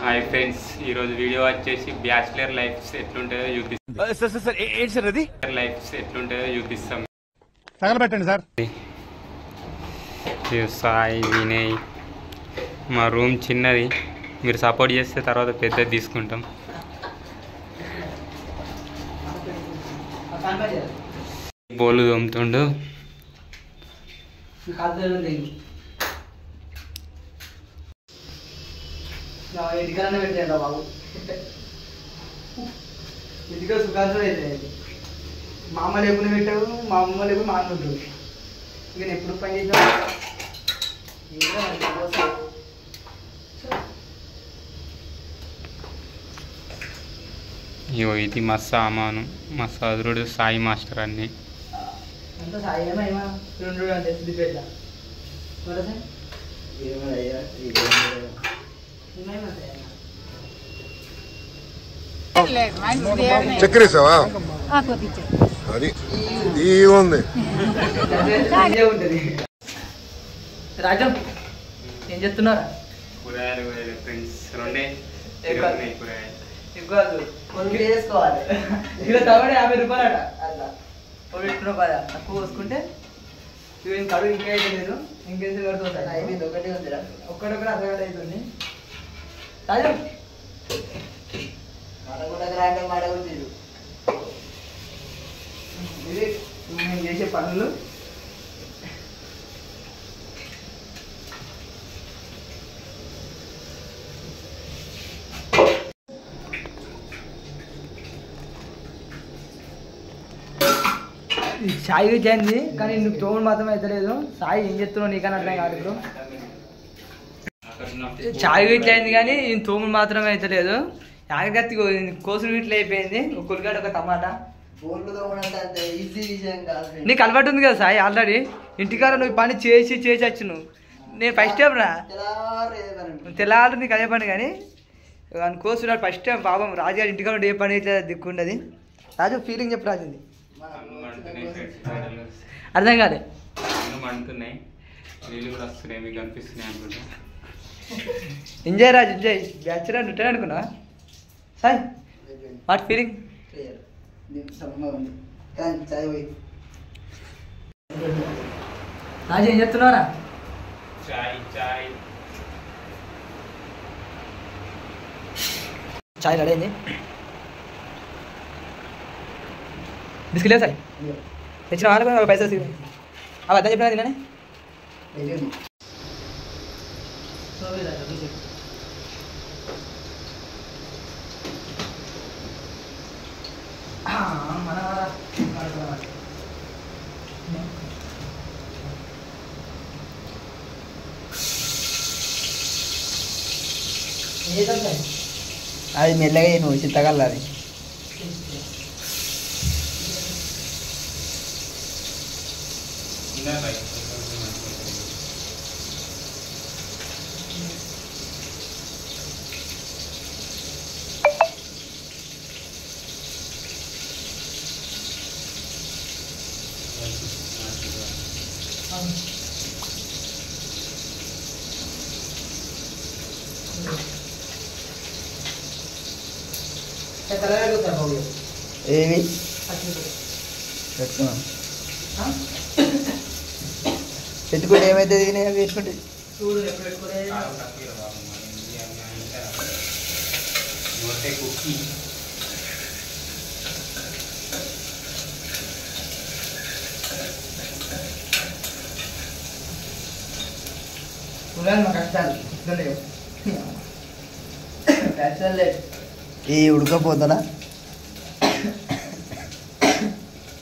Hi friends, ఈరోజు video వచ్చేసి bachelor life ఎట్లుంటుందో చూపిస్తాం. తగలబెట్టండి సార్. సాయి వినయ్, మా రూమ్ చిన్నది, మీరు సపోర్ట్ చేస్తే తర్వాత పెద్దది తీసుకుంటాం. బోలు తోముతుండు. ఇంటికన్నా పెట్టాడు బాబు, ఇంటికి సుఖాంతం అయితే మా అమ్మ లేకుండా పెట్టావు, మా అమ్మ లేకుండా మా అన్న ఉంటాడు. ఇక నేను ఎప్పుడు పని చేసావు. ఇగో ఇది మా సామాను, మా సదురుడు సాయి మాస్టర్ అన్ని. అంతా సాయమా ఏమా రెండు అంటే సిద్ధి పెట్టా చక్కెరేసావా? అది ఉంది. ఉంటుంది. రాజం ఏం చెప్తున్నారా? కూరగాయలు ఫ్రెండ్స్ రెండే కూరగాయలు ఎక్కువ కొన్ని వేసుకోవాలి. ఇక్కడ తవడే 50 రూపాయలు అట. అట్లా 20 రూపాయలు తక్కువ పోసుకుంటే ఇవి కడుగు ఇంకా అయితే లేదు. ఇంకేసి కడుతుంది అయిపోయింది. ఒకటే ఉందిరా, ఒక్కడొక్కడే అర్ధగంట అవుతుంది. రాజం ఇది నేను చేసే పనులు. సాయి చేయింది కానీ నువ్వు తోముడు మాత్రం అయితే లేదు. సాయి ఏం చెప్తున్నావు నీకన్నా అర్థం కాదు. ఇప్పుడు చాయ్ ఇట్లా అయింది కానీ తోముడు మాత్రమే అయితే లేదు. ఆగగత్తి కోసులు ఇట్లా అయిపోయింది. ఒక ఉల్లిగడ్డ, ఒక టమాటా. నీకు అలవాటు ఉంది కదా సాయి, ఆల్రెడీ ఇంటికాడ నువ్వు పని చేసి వచ్చు. నువ్వు నేను ఫస్ట్ టైం రా తెల్లారు నీకు అదే పని కానీ కోసున్నాడు ఫస్ట్ టైం. పాపం రాజుగారి ఇంటికాడ ఏ పని అయితే దిక్కుండదు. రాజు ఫీలింగ్ చెప్పు. రాజు అర్థం కాలే. మండుతున్నాయి, నీళ్ళు కూడా వస్తున్నాయి, మీకు కనిపిస్తున్నాయి అనుకుంటా. ఎంజాయ్ రాజు, ఎంజాయ్. బ్యాచులర్ ఉంటాడు అనుకున్నా సాయి. What feeling? రాజు ఏం చెప్తున్నారా? చాయ్ రెడీ అయింది. బిస్కెట్ లేదు సాయి, తెచ్చిన వాళ్ళకు పైసలు అవి అర్థం చెప్పినా తిన్నానే. అది మెల్లగా నువ్వు చిత్తగల్లాది. ఏవి పెట్టుకున్నాం. పెట్టుకుంటే ఏమైతుంది? పెట్టుకుంటే ఈ ఉడకపోతాడా?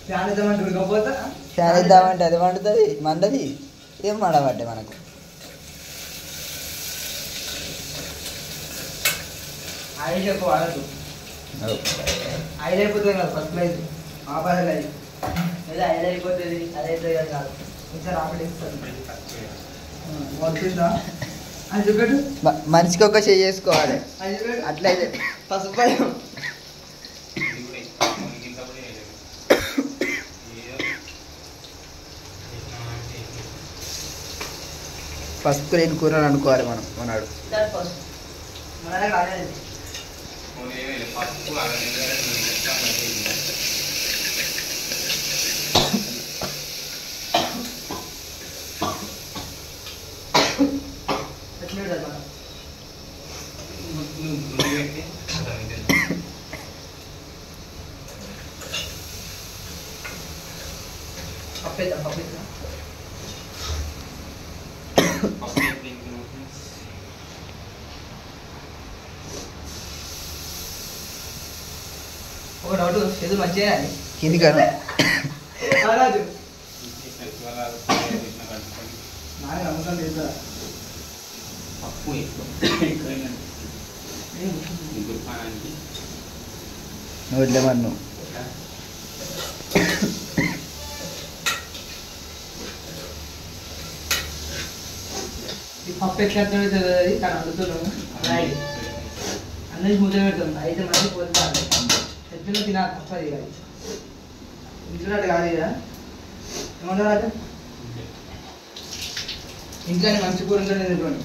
ఫ్యాన్ ఇద్దామంటే అది వండుతుంది, మండది. ఏం మండబట్టే మనకు. ఆయిల్ ఎక్కువ వాడదు. ఆయిల్ అయిపోతుంది కదా ఫస్ట్ ప్రైజ్. ఆపాలి లేదా ఆయిల్ అయిపోతుంది. అదైతే కాదు, ఇంకా రాపిడి మనిషికి ఒక చెయ్యి చేసుకోవాలి. అట్లయితే పసుపు పసుపు లేని కూరలు అనుకోవాలి మనం. మనాడు ఒక డౌట్ చేతులు మంచిగా కింది కాదు రాజు నాకు నమ్మకం లేదు పప్పు నువ్వు ఇట్లేమన్ను ఈ పప్పు ఎట్లా అర్థమవుతుంది కానీ అందుతున్నాము అన్నీ ముద్ద పెడుతుంది అయితే మంది పోతాను ఎట్లా తినా తప్పది కాదు ఇంట్లో కాదు కదా ఏమన్నా ఇంట్లోనే మంచి కూర ఉంటుంది తింటుకోండి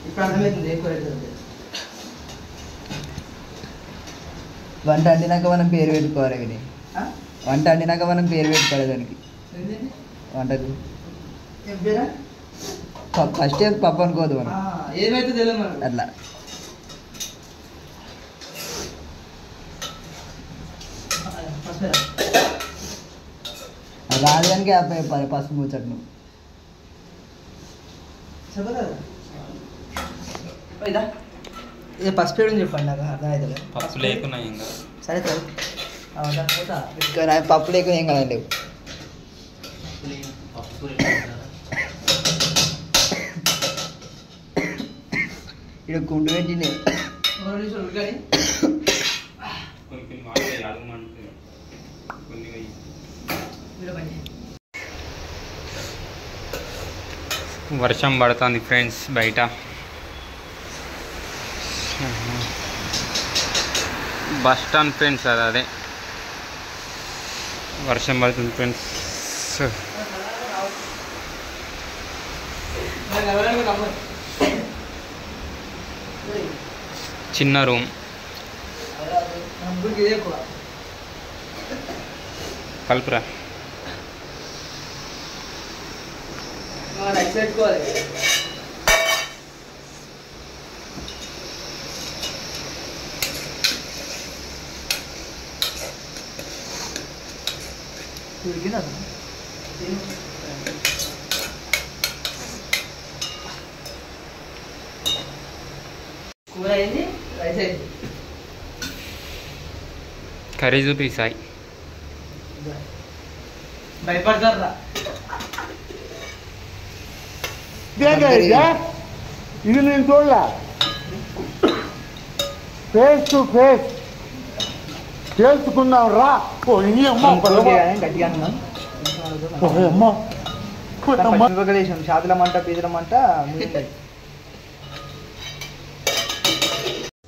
ఇప్పుడు అర్థమవుతుంది ఎక్కువ అవుతుంది వంట వండినాక మనం పేరు పెట్టుకోవాలి కానీ వంట వండినాక మనం పేరు పెట్టుకోవాలి దానికి వంటకు ఫస్ట్ పప్పు అనుకోదు మనం ఏమైతే తెలియదు మనం అట్లా రాజానికి చెప్పాలి పసుపు ముచ్చట్ను ఇది పసుపు వేయడం చెప్పండి నాకు అర్థమవుతుంది పప్పు లేకున్నా ఇంకా సరే సరే ఇంకా పప్పు లేకుండా ఏం కదండి ఇక్కడ కుంటు పెట్టింది వర్షం పడుతుంది ఫ్రెండ్స్ బయట బస్ స్టాండ్ ఫ్రెండ్స్ అదే వర్షం పడుతుంది ఫ్రెండ్స్ చిన్న రూమ్ కలుపురా కూర అయింది రైస్ అయింది కర్రీ చూపి సాయి భయపడతారా ఇది నేను చూడలే ఫేస్ టు ఫేస్ తెలుసుకుందాం రా గట్టిగా వేసాం షాతుల మంట పీజల మంట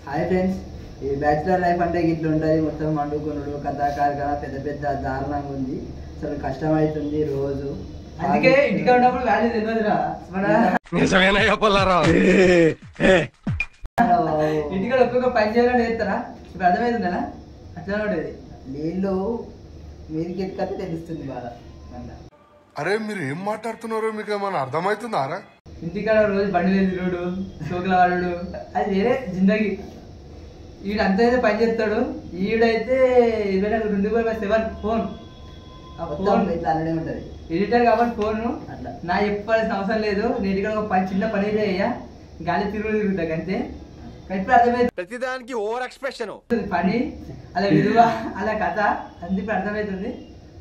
హాయ్ ఫ్రెండ్స్ ఈ బ్యాచులర్ లైఫ్ అంటే ఇట్లా ఉంటుంది మొత్తం వండుకున్నాడు కథా కార్ఖాన పెద్ద పెద్ద దారుణంగా ఉంది అసలు కష్టం అవుతుంది రోజు అందుకే ఇంటికి ఉన్నప్పుడు వాల్యూ తెలియదురా ఇంటికాడ ఒక్కొక్క పని చేయాలని చేస్తారా ఇప్పుడు అర్థమవుతుందా అట్లా ఉండేది నీళ్ళు మీరికి ఎక్కతే తెలుస్తుంది బాగా అరే మీరు ఏం మాట్లాడుతున్నారో మీకు ఏమైనా అర్థమవుతుందారా ఇంటికాడ రోజు బండి లేదు రోడ్డు సోకుల వాడు అది వేరే జిందగీ ఈడంతా అయితే పని చేస్తాడు ఈడైతే 24/7 ఫోన్ అలానే ఉంటుంది ఎడిటర్ కాబట్టి ఫోన్ అట్లా నా చెప్పాల్సిన అవసరం లేదు నేను ఇక్కడ ఒక చిన్న పని చేయ గాలి తిరుగుతా అంతే ఇప్పుడు అర్థమైంది ప్రతిదానికి ఓవర్ ఎక్స్ప్రెషన్ పని అలా విలువ అలా కథ అందుకు అర్థమవుతుంది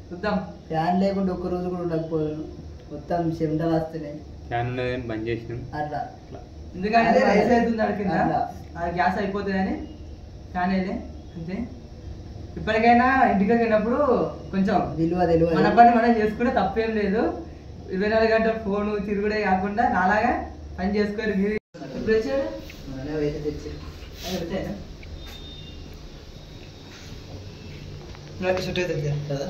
చూద్దాం ఫ్యాన్ లేకుండా ఒక్క రోజు కూడా ఉండకపోయాను మొత్తం చెమటలు వస్తున్నాయి ఫ్యాన్ బంద్ చేసినాం అట్లా ఎందుకంటే రైస్ అవుతుంది అడిగిందా అది గ్యాస్ అయిపోతుందని ఫ్యాన్ అయితే అంతే ఇప్పటికైనా ఇంటికి వెళ్ళినప్పుడు కొంచెం విలువ తెలియదు మన పని మనం చేసుకుంటే తప్పేం లేదు 24 గంటల ఫోను తిరుగుడే కాకుండా నాలాగా పని చేసుకోరు మీరు ఇప్పుడు వచ్చాడు తెచ్చాడు కదా